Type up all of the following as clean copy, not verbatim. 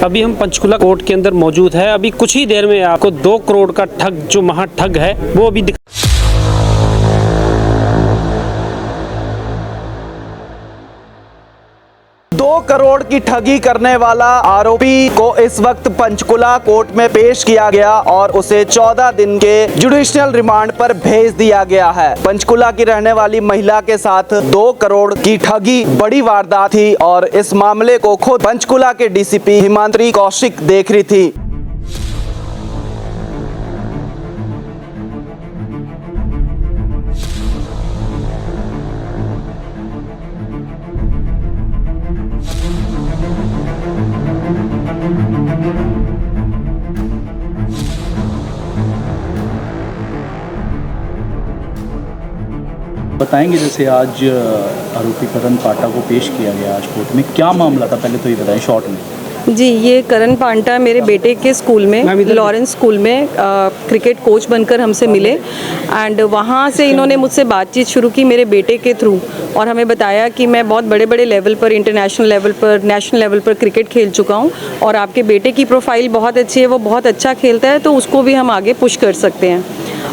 अभी हम पंचकुला कोर्ट के अंदर मौजूद है। अभी कुछ ही देर में आपको 2 करोड़ का ठग जो महाठग है वो अभी 2 करोड़ की ठगी करने वाला आरोपी को इस वक्त पंचकुला कोर्ट में पेश किया गया और उसे 14 दिन के जुडिशियल रिमांड पर भेज दिया गया है। पंचकुला की रहने वाली महिला के साथ 2 करोड़ की ठगी बड़ी वारदात थी और इस मामले को खुद पंचकुला के डीसीपी हिमांत्री कौशिक देख रही थी। बताएंगे जैसे आज आरोपी करण पांटा को पेश किया गया आज कोर्ट में, क्या मामला था पहले तो ये बताएं शॉर्ट में। जी, ये करण पांटा मेरे बेटे के स्कूल में, लॉरेंस स्कूल में क्रिकेट कोच बनकर हमसे मिले एंड वहाँ से इन्होंने मुझसे बातचीत शुरू की मेरे बेटे के थ्रू और हमें बताया कि मैं बहुत बड़े बड़े लेवल पर, इंटरनेशनल लेवल पर, नेशनल लेवल पर क्रिकेट खेल चुका हूँ और आपके बेटे की प्रोफाइल बहुत अच्छी है, वो बहुत अच्छा खेलता है, तो उसको भी हम आगे पुश कर सकते हैं।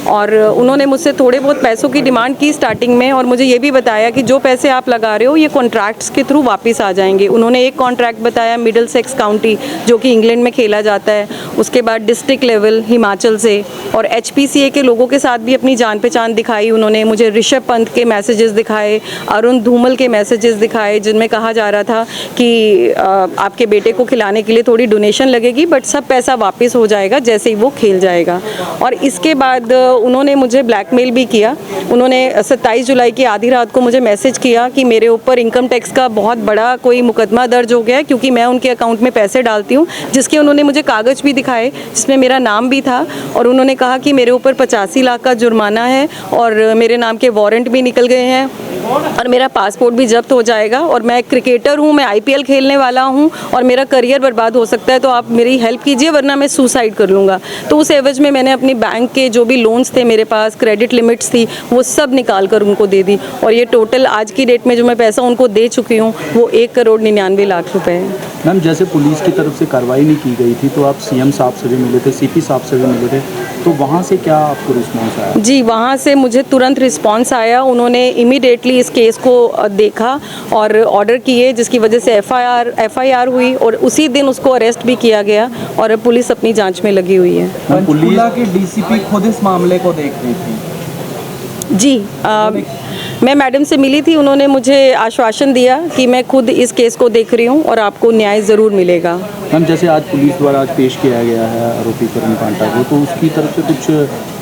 और उन्होंने मुझसे थोड़े बहुत पैसों की डिमांड की स्टार्टिंग में और मुझे ये भी बताया कि जो पैसे आप लगा रहे हो ये कॉन्ट्रैक्ट्स के थ्रू वापस आ जाएंगे। उन्होंने एक कॉन्ट्रैक्ट बताया मिडिलसेक्स काउंटी जो कि इंग्लैंड में खेला जाता है, उसके बाद डिस्ट्रिक्ट लेवल हिमाचल से, और HPCA के लोगों के साथ भी अपनी जान पहचान दिखाई। उन्होंने मुझे ऋषभ पंत के मैसेजेस दिखाए, अरुण धूमल के मैसेजेस दिखाए जिनमें कहा जा रहा था कि आपके बेटे को खिलाने के लिए थोड़ी डोनेशन लगेगी बट सब पैसा वापस हो जाएगा जैसे ही वो खेल जाएगा। और इसके बाद उन्होंने मुझे ब्लैकमेल भी किया। उन्होंने 27 जुलाई की आधी रात को मुझे मैसेज किया कि मेरे ऊपर इनकम टैक्स का बहुत बड़ा कोई मुकदमा दर्ज हो गया है क्योंकि मैं उनके अकाउंट में पैसे डालती हूँ, जिसके उन्होंने मुझे कागज़ भी दिखाए जिसमें मेरा नाम भी था और उन्होंने कहा कि मेरे ऊपर 85 लाख का जुर्माना है और मेरे नाम के वारंट भी निकल गए हैं और मेरा पासपोर्ट भी जब्त हो जाएगा और मैं क्रिकेटर हूँ, मैं IPL खेलने वाला हूँ और मेरा करियर बर्बाद हो सकता है, तो आप मेरी हेल्प कीजिए वरना मैं सुसाइड कर लूँगा। तो उस एवज में मैंने अपनी बैंक के जो भी लोन्स थे मेरे पास, क्रेडिट लिमिट्स थी, वो सब निकाल कर उनको दे दी और ये टोटल आज की डेट में जो मैं पैसा उनको दे चुकी हूँ वो 1 करोड़ 99 लाख रुपए है। मैम, जैसे पुलिस की तरफ से कार्रवाई नहीं की गई थी तो आप CM साहब से भी मिले थे, CP साहब से भी मिले थे, तो वहाँ से क्या आपको रिस्पॉन्स आया? जी, वहाँ से मुझे तुरंत रिस्पॉन्स आया। उन्होंने इमीडिएटली इस केस को देखा और ऑर्डर किए जिसकी वजह से FIR हुई और उसी दिन उसको अरेस्ट भी किया गया और पुलिस अपनी जांच में लगी हुई है। पंचकुला की DCP खुद इस मामले को देख रही थी। जी, मैं मैडम से मिली थी, उन्होंने मुझे आश्वासन दिया कि मैं खुद इस केस को देख रही हूँ और आपको न्याय ज़रूर मिलेगा। मैम, जैसे आज पुलिस द्वारा आज पेश किया गया है आरोपी करण पांटा को, तो उसकी तरफ से कुछ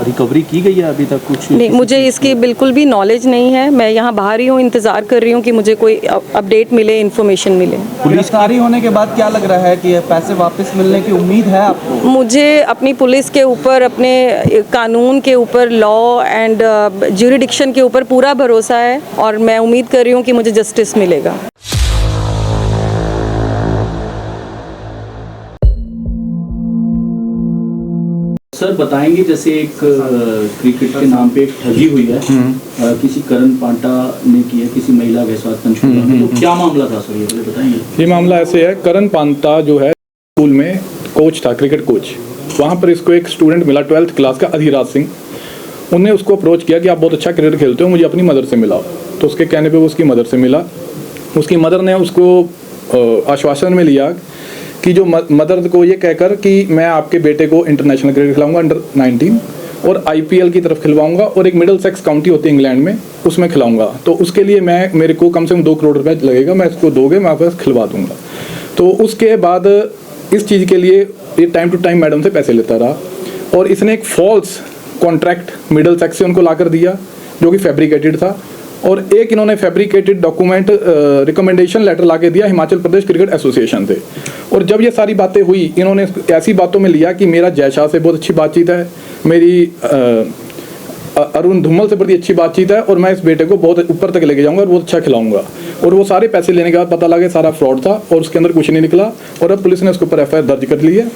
रिकवरी की गई है अभी तक? कुछ नहीं, मुझे इसकी बिल्कुल भी नॉलेज नहीं है। मैं यहाँ बाहर ही हूँ, इंतज़ार कर रही हूँ कि मुझे कोई अपडेट मिले, इन्फॉर्मेशन मिले। गिरफ्तारी होने के बाद क्या लग रहा है कि पैसे वापस मिलने की उम्मीद है आपको? मुझे अपनी पुलिस के ऊपर, अपने कानून के ऊपर, लॉ एंड ज्यूरिडिक्शन के ऊपर पूरा भरोसा है और मैं उम्मीद कर रही हूँ कि मुझे जस्टिस मिलेगा। सर, बताएंगे जैसे एक क्रिकेट के नाम पे एक ठगी हुई है, किसी करण पांटा ने की है किसी महिला के साथ पंचकुला में, तो क्या मामला था सर, ये बताएंगे? ये मामला ऐसे है, करण पांटा जो है स्कूल में कोच था, क्रिकेट कोच। वहाँ पर इसको एक स्टूडेंट मिला 12th क्लास का, अधिराज सिंह। उनने उसको अप्रोच किया कि आप बहुत अच्छा क्रिकेट खेलते हो, मुझे अपनी मदर से मिलाओ। तो उसके कहने पे वो उसकी मदर से मिला। उसकी मदर ने उसको आश्वासन में लिया कि जो मदर को ये कहकर कि मैं आपके बेटे को इंटरनेशनल क्रिकेट खिलाऊंगा अंडर 19 और IPL की तरफ खिलवाऊंगा और एक मिडिलसेक्स काउंटी होती है इंग्लैंड में, उसमें खिलाऊंगा, तो उसके लिए मेरे को कम से कम 2 करोड़ रुपये लगेगा, मैं इसको दोगे मैं आपको खिलवा दूंगा। तो उसके बाद इस चीज़ के लिए ये टाइम टू टाइम मैडम से पैसे लेता रहा और इसने एक फॉल्स कॉन्ट्रैक्ट मिडिलसेक्स से उनको ला कर दिया जो कि फैब्रिकेटेड था और एक इन्होंने फैब्रिकेटेड डॉक्यूमेंट रिकमेंडेशन लेटर ला के दिया हिमाचल प्रदेश क्रिकेट एसोसिएशन से। और जब ये सारी बातें हुई, इन्होंने ऐसी बातों में लिया कि मेरा जय शाह से बहुत अच्छी बातचीत है, मेरी अरुण धूमल से बड़ी अच्छी बातचीत है और मैं इस बेटे को बहुत ऊपर तक लेके जाऊंगा और बहुत अच्छा खिलाऊंगा। और वो सारे पैसे लेने के बाद पता लगा सारा फ्रॉड था और उसके अंदर कुछ नहीं निकला और अब पुलिस ने उसके ऊपर FIR दर्ज कर ली है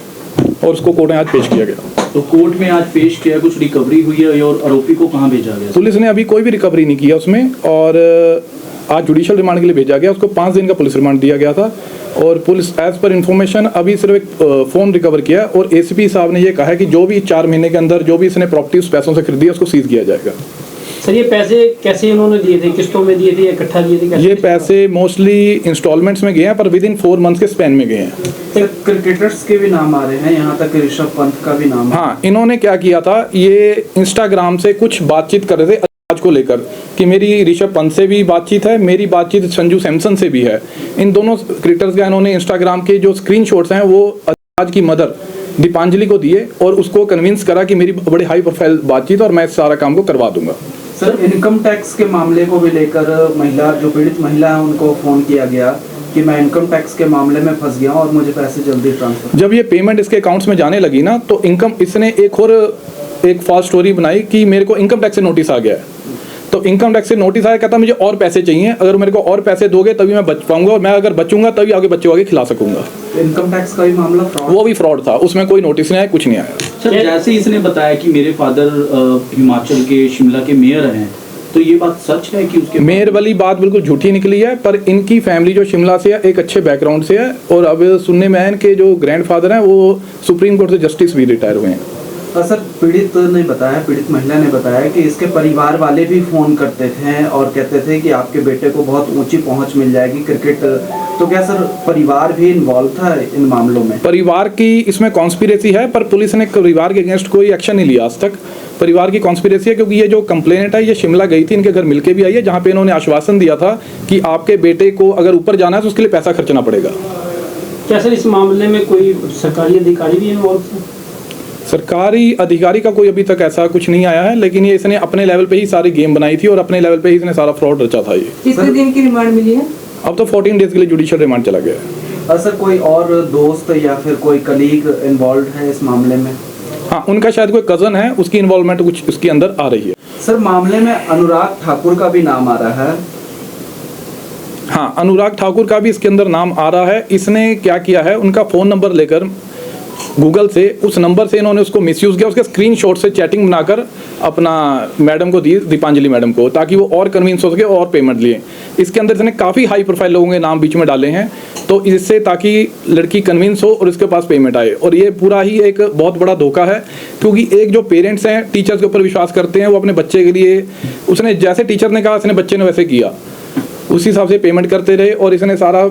और उसको कोर्ट में आज पेश किया गया। तो कोर्ट में आज पेश किया, कुछ रिकवरी हुई है और आरोपी को कहाँ भेजा गया? पुलिस ने अभी कोई भी रिकवरी नहीं किया उसमें और आज जुडिशियल रिमांड के लिए भेजा गया, उसको 5 दिन का पुलिस रिमांड दिया गया था और पुलिस एज पर इन्फॉर्मेशन अभी सिर्फ एक फ़ोन रिकवर किया है और एसीपी साहब ने ये कहा है कि जो भी 4 महीने के अंदर जो भी इसने प्रॉपर्टी उस पैसों से खरीदी है उसको सीज किया जाएगा। सर ये पैसे कैसे उन्होंने दिए थे, किस्तों में दिए थे या इकट्ठा दिए थे? ये पैसे मोस्टली इंस्टॉलमेंट्स में गए हैं पर विद इन 4 मंथ्स के स्पैन में गए हैं। सर क्रिकेटर्स के भी नाम आ रहे हैं, यहाँ तक ऋषभ पंत का भी नाम। हाँ, इन्होंने क्या किया था, ये इंस्टाग्राम से कुछ बातचीत कर रहे थे आज को लेकर कि मेरी ऋषभ पंत से भी बातचीत है, मेरी बातचीत संजू सैमसन से भी है। इन दोनों क्रिकेटर्स का इन्होंने इंस्टाग्राम के जो स्क्रीनशॉट्स हैं वो आज की मदर दीपांजलि को दिए और उसको कन्विंस करा कि मेरी बड़ी हाई प्रोफाइल बातचीत और मैं इस सारा काम को करवा दूंगा। सर इनकम टैक्स के मामले को भी लेकर महिला जो पीड़ित महिला है उनको फोन किया गया कि मैं इनकम टैक्स के मामले में फंस गया और मुझे पैसे जल्दी ट्रांसफर। जब ये पेमेंट इसके अकाउंट्स में जाने लगी ना तो इसने एक फॉल्स स्टोरी बनाई कि मेरे को इनकम टैक्स से नोटिस आ गया है। तो इनकम टैक्स से नोटिस आया, कहता मुझे और पैसे चाहिए, अगर मेरे को और पैसे दोगे तभी मैं बच पाऊंगा और मैं अगर बचूंगा तभी आगे बच्चों को आगे खिला सकूंगा। इनकम टैक्स का भी मामला फ्रॉड, वो भी फ्रॉड था, उसमें कोई नोटिस नहीं आया, कुछ नहीं आया। सर जैसे इसने बताया कि मेरे फादर हिमाचल के शिमला के मेयर हैं, तो ये बात सच है कि उसके मेयर वाली बात बिल्कुल झूठी निकली है, पर इनकी फैमिली जो शिमला से है एक अच्छे बैकग्राउंड से है और अब सुनने में है इनके जो ग्रैंडफादर हैं वो सुप्रीम कोर्ट से जस्टिस भी रिटायर हुए हैं। सर पीड़ित ने बताया, पीड़ित महिला ने बताया कि इसके परिवार वाले भी फोन करते थे और कहते थे कि आपके बेटे को बहुत ऊंची पहुंच मिल जाएगी क्रिकेट। तो क्या सर परिवार भी इन्वॉल्व था इन मामलों में? परिवार की इसमें कॉन्स्पिरेसी है पर पुलिस ने परिवार के अगेंस्ट कोई एक्शन नहीं लिया आज तक। परिवार की कॉन्स्पिरेसी है क्योंकि ये जो कंप्लेनेंट है ये शिमला गई थी, इनके घर मिलके भी आई है, जहाँ पे इन्होंने आश्वासन दिया था कि आपके बेटे को अगर ऊपर जाना है तो उसके लिए पैसा खर्चना पड़ेगा। क्या सर इस मामले में कोई सरकारी अधिकारी भी इन्वॉल्व थे? सरकारी अधिकारी का कोई अभी तक ऐसा कुछ नहीं आया है, लेकिन ये इसने अपने लेवल पे ही सारी गेम बनाई थी और अपने लेवल पे ही इसने सारा फ्रॉड रचा था। ये कितने दिन की रिमांड मिली है? अब तो 14 डेज के लिए जुडिशियल रिमांड चला गया है। सर कोई और दोस्त या फिर कोई कलीग इन्वॉल्व है इस मामले में? हाँ, उनका शायद कोई कजन है, उसकी इन्वॉल्वमेंट कुछ उसके अंदर आ रही है। सर मामले में अनुराग ठाकुर का भी नाम आ रहा है। हाँ, अनुराग ठाकुर का भी इसके अंदर नाम आ रहा है। इसने क्या किया है, उनका फ़ोन नंबर लेकर गूगल से उस नंबर से इन्होंने उसको मिसयूज़ किया, उसके स्क्रीनशॉट से चैटिंग बनाकर अपना मैडम को दी, दीपांजलि मैडम को, ताकि वो और कन्विंस हो सके और पेमेंट लिए। इसके अंदर इसने काफ़ी हाई प्रोफाइल लोगों के नाम बीच में डाले हैं तो इससे ताकि लड़की कन्विंस हो और उसके पास पेमेंट आए। और ये पूरा ही एक बहुत बड़ा धोखा है क्योंकि एक जो पेरेंट्स हैं टीचर्स के ऊपर विश्वास करते हैं, वो अपने बच्चे के लिए उसने जैसे टीचर ने कहा उसने बच्चे ने वैसे किया, उसी हिसाब से पेमेंट करते रहे और इसने सारा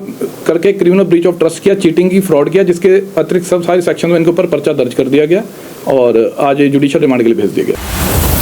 करके क्रिमिनल ब्रीच ऑफ ट्रस्ट किया, चीटिंग की, फ्रॉड किया, जिसके अतिरिक्त सब सारे सेक्शन में इनके ऊपर पर्चा दर्ज कर दिया गया और आज जुडिशियल रिमांड के लिए भेज दिया गया।